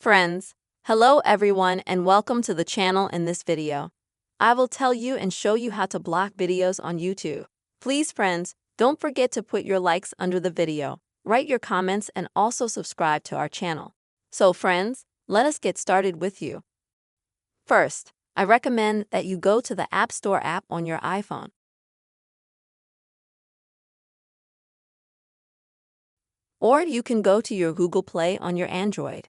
Friends, hello everyone and welcome to the channel. In this video, I will tell you and show you how to block videos on YouTube. Please friends, don't forget to put your likes under the video, write your comments and also subscribe to our channel. So friends, let us get started with you. First, I recommend that you go to the App Store app on your iPhone. Or you can go to your Google Play on your Android.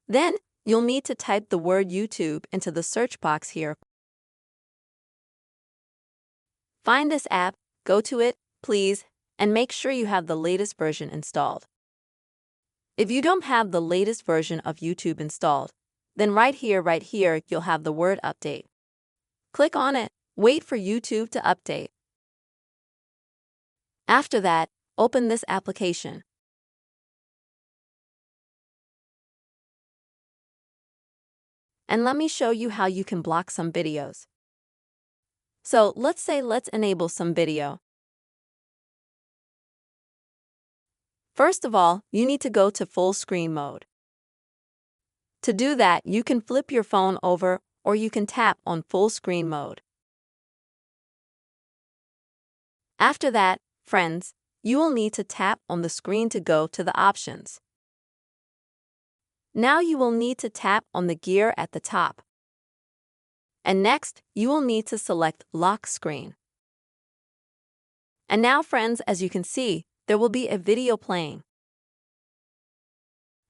Then, you'll need to type the word YouTube into the search box here. Find this app, go to it, please, and make sure you have the latest version installed. If you don't have the latest version of YouTube installed, then right here, you'll have the word update. Click on it, wait for YouTube to update. After that, open this application. And let me show you how you can block some videos. So let's enable some video. First of all, you need to go to full screen mode. To do that, you can flip your phone over or you can tap on full screen mode. After that, friends, you will need to tap on the screen to go to the options. Now you will need to tap on the gear at the top. And next, you will need to select Lock Screen. And now friends, as you can see, there will be a video playing.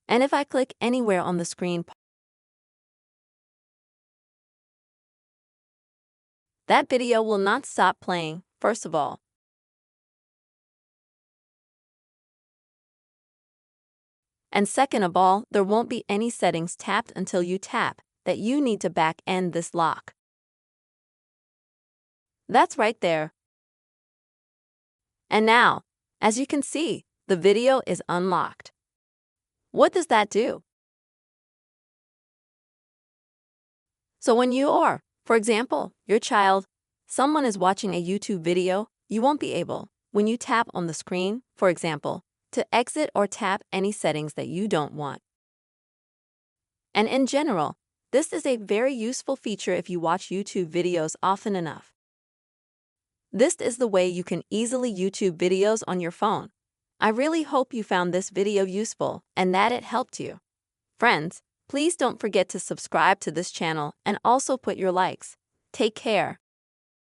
And if I click anywhere on the screen, that video will not stop playing, first of all. And second of all, there won't be any settings tapped until you tap that you need to back end this lock. That's right there. And now, as you can see, the video is unlocked. What does that do? So when you or, for example, your child, someone is watching a YouTube video, you won't be able, when you tap on the screen, for example, to exit or tap any settings that you don't want. And in general, this is a very useful feature if you watch YouTube videos often enough. This is the way you can easily YouTube videos on your phone. I really hope you found this video useful and that it helped you. Friends, please don't forget to subscribe to this channel and also put your likes. Take care.